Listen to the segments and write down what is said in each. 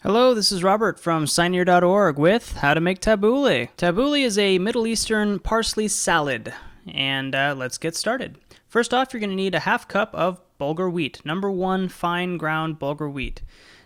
Hello, this is Robert from signear.org with How to Make Tabbouleh. Tabbouleh is a Middle Eastern parsley salad, and let's get started. First off, you're going to need a half cup of bulgur wheat, number 1 fine ground bulgur wheat.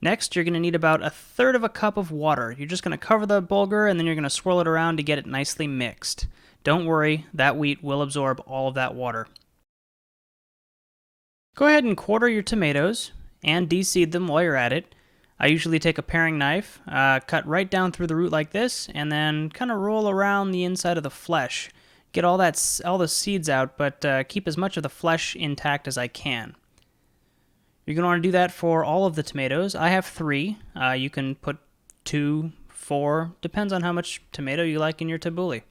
Next, you're going to need about 1/3 cup of water. You're just going to cover the bulgur and then you're going to swirl it around to get it nicely mixed. Don't worry, that wheat will absorb all of that water. Go ahead and quarter your tomatoes and de-seed them while you're at it. I usually take a paring knife, cut right down through the root like this, and then kind of roll around the inside of the flesh. Get all the seeds out, but keep as much of the flesh intact as I can. You're going to want to do that for all of the tomatoes. I have 3. You can put 2, 4, depends on how much tomato you like in your tabbouleh.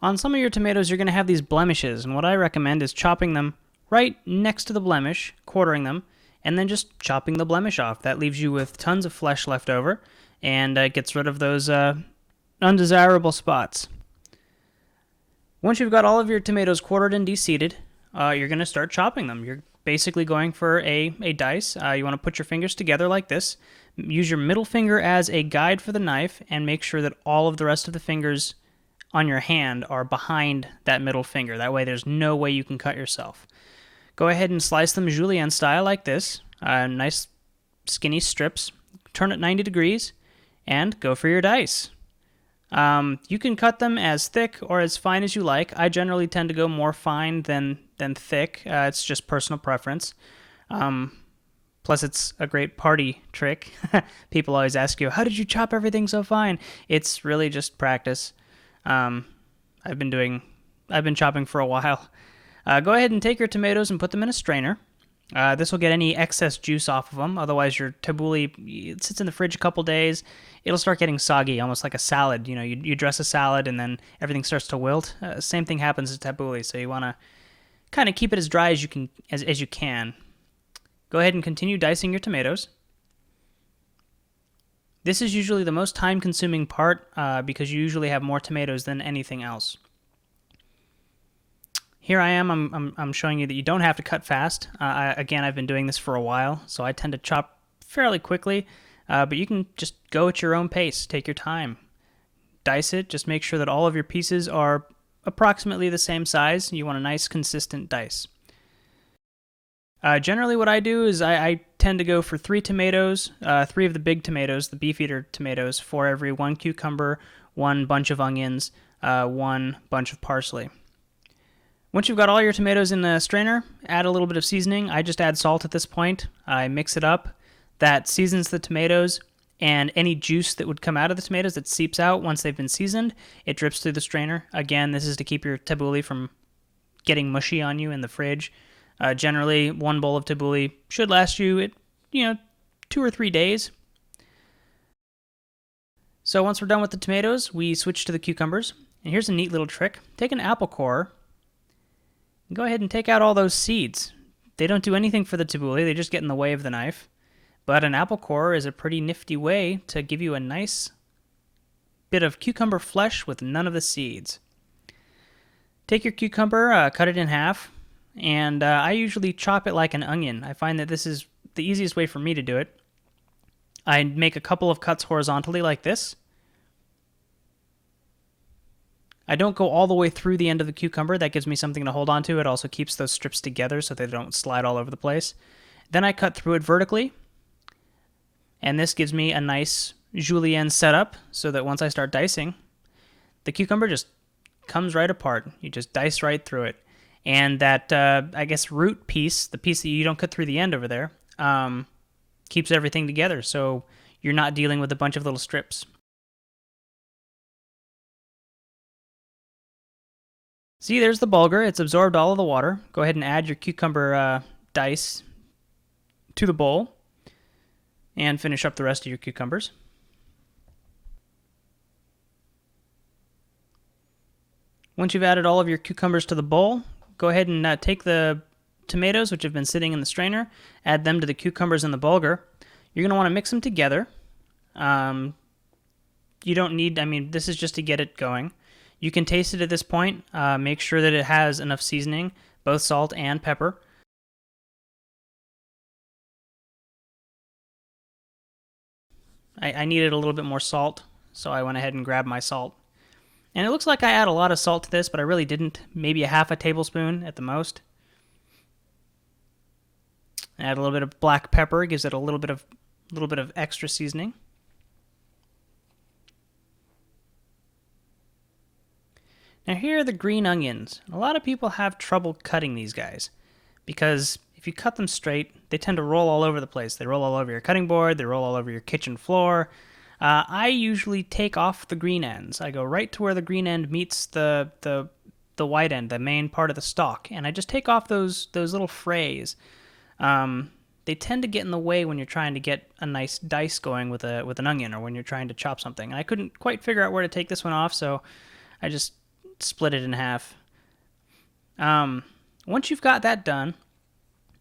On some of your tomatoes, you're going to have these blemishes, and what I recommend is chopping them right next to the blemish, quartering them, and then just chopping the blemish off. That leaves you with tons of flesh left over, and gets rid of those undesirable spots. Once you've got all of your tomatoes quartered and de-seeded, you're going to start chopping them. You're basically going for a dice. You want to put your fingers together like this. Use your middle finger as a guide for the knife, and make sure that all of the rest of the fingers on your hand are behind that middle finger. That way there's no way you can cut yourself. Go ahead and slice them julienne style like this, nice skinny strips. Turn it 90 degrees and go for your dice. You can cut them as thick or as fine as you like. I generally tend to go more fine than thick. It's just personal preference. Plus, it's a great party trick. People always ask you, how did you chop everything so fine? It's really just practice. I've been chopping for a while. Go ahead and take your tomatoes and put them in a strainer. This will get any excess juice off of them. Otherwise, your tabbouleh, it sits in the fridge a couple days. It'll start getting soggy, almost like a salad. You know, you dress a salad and then everything starts to wilt. Same thing happens to tabbouleh, so you want to kind of keep it as dry as you can. Go ahead and continue dicing your tomatoes. This is usually the most time-consuming part because you usually have more tomatoes than anything else. Here I am, I'm showing you that you don't have to cut fast. Again, I've been doing this for a while, so I tend to chop fairly quickly, but you can just go at your own pace. Take your time. Dice it, just make sure that all of your pieces are approximately the same size. You want a nice, consistent dice. Generally what I do is I tend to go for 3 tomatoes, 3 of the big tomatoes, the beefeater tomatoes, for every 1 cucumber, 1 bunch of onions, 1 bunch of parsley. Once you've got all your tomatoes in the strainer, add a little bit of seasoning. I just add salt at this point. I mix it up. That seasons the tomatoes, and any juice that would come out of the tomatoes that seeps out once they've been seasoned, it drips through the strainer. Again, this is to keep your tabbouleh from getting mushy on you in the fridge. Generally, 1 bowl of tabbouleh should last you, 2 or 3 days. So once we're done with the tomatoes, we switch to the cucumbers. And here's a neat little trick. Take an apple core, and go ahead and take out all those seeds. They don't do anything for the tabbouleh, they just get in the way of the knife. But an apple core is a pretty nifty way to give you a nice bit of cucumber flesh with none of the seeds. Take your cucumber, cut it in half, and I usually chop it like an onion. I find that this is the easiest way for me to do it. I make a couple of cuts horizontally like this. I don't go all the way through the end of the cucumber. That gives me something to hold on to. It also keeps those strips together so they don't slide all over the place. Then I cut through it vertically, and this gives me a nice julienne setup so that once I start dicing, the cucumber just comes right apart. You just dice right through it. And that, I guess, root piece, the piece that you don't cut through the end over there, keeps everything together, so you're not dealing with a bunch of little strips. See, there's the bulgur. It's absorbed all of the water. Go ahead and add your cucumber dice to the bowl and finish up the rest of your cucumbers. Once you've added all of your cucumbers to the bowl, go ahead and take the tomatoes, which have been sitting in the strainer, add them to the cucumbers and the bulgur. You're going to want to mix them together. You don't need, this is just to get it going. You can taste it at this point. Make sure that it has enough seasoning, both salt and pepper. I needed a little bit more salt, so I went ahead and grabbed my salt. And it looks like I add a lot of salt to this, but I really didn't. Maybe a half a tablespoon at the most. Add a little bit of black pepper, gives it a little bit of extra seasoning. Now here are the green onions. A lot of people have trouble cutting these guys because if you cut them straight, they tend to roll all over the place. They roll all over your cutting board, they roll all over your kitchen floor. I usually take off the green ends. I go right to where the green end meets the white end, the main part of the stalk, and I just take off those little frays. They tend to get in the way when you're trying to get a nice dice going with an onion, or when you're trying to chop something. And I couldn't quite figure out where to take this one off, so I just split it in half. Once you've got that done,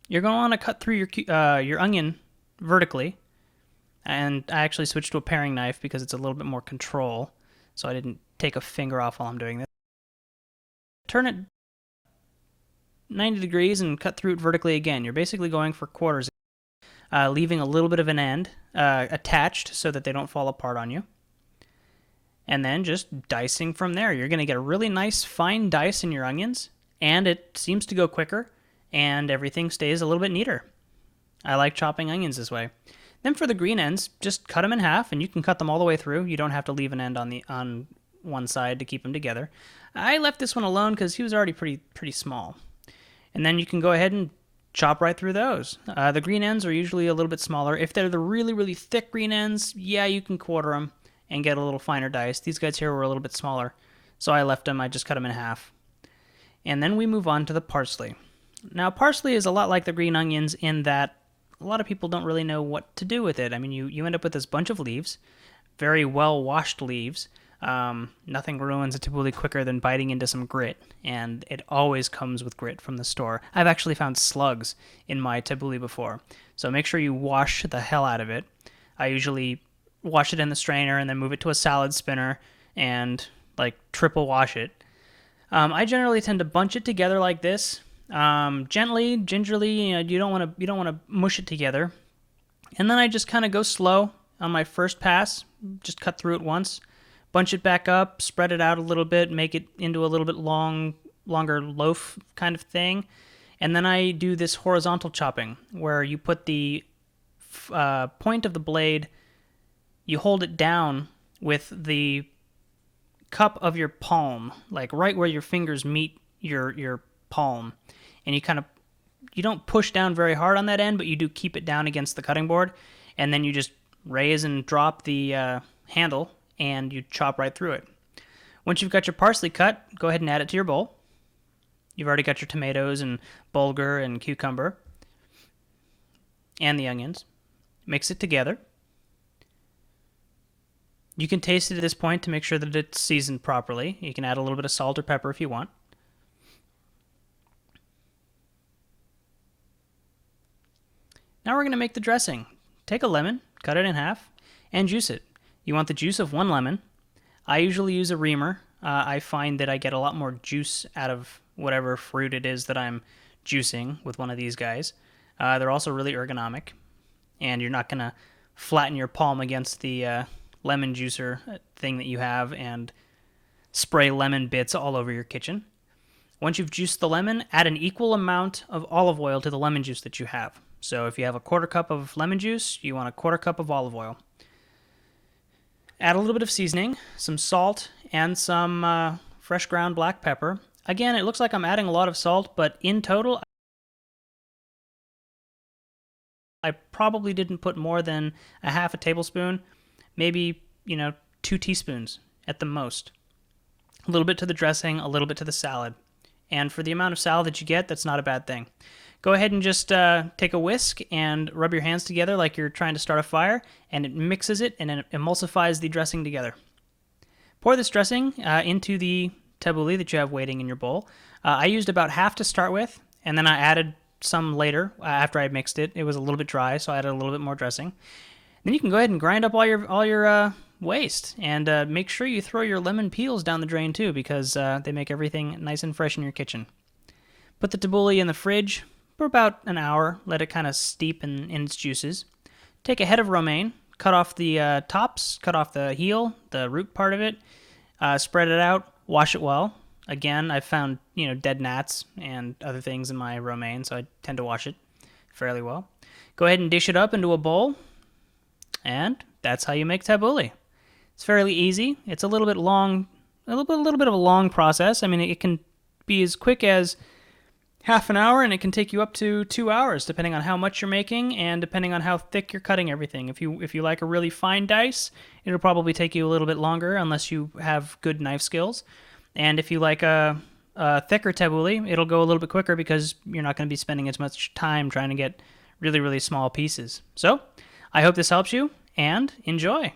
you're going to want to cut through your onion vertically. And I actually switched to a paring knife because it's a little bit more control, so I didn't take a finger off while I'm doing this. Turn it 90 degrees and cut through it vertically again. You're basically going for quarters, leaving a little bit of an end attached so that they don't fall apart on you. And then just dicing from there. You're going to get a really nice fine dice in your onions, and it seems to go quicker, and everything stays a little bit neater. I like chopping onions this way. Then for the green ends, just cut them in half, and you can cut them all the way through. You don't have to leave an end on one side to keep them together. I left this one alone because he was already pretty small. And then you can go ahead and chop right through those. The green ends are usually a little bit smaller. If they're the really thick green ends, yeah, you can quarter them and get a little finer dice. These guys here were a little bit smaller, so I left them. I just cut them in half. And then we move on to the parsley. Now, parsley is a lot like the green onions in that a lot of people don't really know what to do with it. I mean, you end up with this bunch of leaves, very well-washed leaves. Nothing ruins a tabbouleh quicker than biting into some grit, and it always comes with grit from the store. I've actually found slugs in my tabbouleh before, so make sure you wash the hell out of it. I usually wash it in the strainer and then move it to a salad spinner and like triple wash it. I generally tend to bunch it together like this. Gently, gingerly, you don't want to mush it together. And then I just kind of go slow on my first pass, just cut through it once, bunch it back up, spread it out a little bit, make it into a little bit longer loaf kind of thing. And then I do this horizontal chopping where you put the point of the blade, you hold it down with the cup of your palm, like right where your fingers meet your palm. And you don't push down very hard on that end, but you do keep it down against the cutting board. And then you just raise and drop the handle, and you chop right through it. Once you've got your parsley cut, go ahead and add it to your bowl. You've already got your tomatoes and bulgur and cucumber and the onions. Mix it together. You can taste it at this point to make sure that it's seasoned properly. You can add a little bit of salt or pepper if you want. Now we're going to make the dressing. Take a lemon, cut it in half, and juice it. You want the juice of one lemon. I usually use a reamer. I find that I get a lot more juice out of whatever fruit it is that I'm juicing with one of these guys. They're also really ergonomic, and you're not going to flatten your palm against the lemon juicer thing that you have and spray lemon bits all over your kitchen. Once you've juiced the lemon, add an equal amount of olive oil to the lemon juice that you have. So if you have a quarter cup of lemon juice, you want a quarter cup of olive oil. Add a little bit of seasoning, some salt, and some fresh ground black pepper. Again, it looks like I'm adding a lot of salt, but in total, I probably didn't put more than a half a tablespoon, maybe, 2 teaspoons at the most. A little bit to the dressing, a little bit to the salad. And for the amount of salad that you get, that's not a bad thing. Go ahead and just take a whisk and rub your hands together like you're trying to start a fire, and it mixes it and it emulsifies the dressing together. Pour this dressing into the tabbouleh that you have waiting in your bowl. I used about half to start with, and then I added some later after I mixed it. It was a little bit dry, so I added a little bit more dressing. Then you can go ahead and grind up all your waste, and make sure you throw your lemon peels down the drain too, because they make everything nice and fresh in your kitchen. Put the tabbouleh in the fridge for about an hour. Let it kind of steep in its juices. Take a head of romaine, cut off the tops, cut off the heel, the root part of it, spread it out, wash it well. Again, I've found, dead gnats and other things in my romaine, so I tend to wash it fairly well. Go ahead and dish it up into a bowl, and that's how you make tabbouleh. It's fairly easy. It's a little bit long, a little bit of a long process. I mean, it can be as quick as half an hour, and it can take you up to 2 hours, depending on how much you're making and depending on how thick you're cutting everything. If you like a really fine dice, it'll probably take you a little bit longer unless you have good knife skills. And if you like a thicker tabbouleh, it'll go a little bit quicker because you're not going to be spending as much time trying to get really, really small pieces. So, I hope this helps you, and enjoy!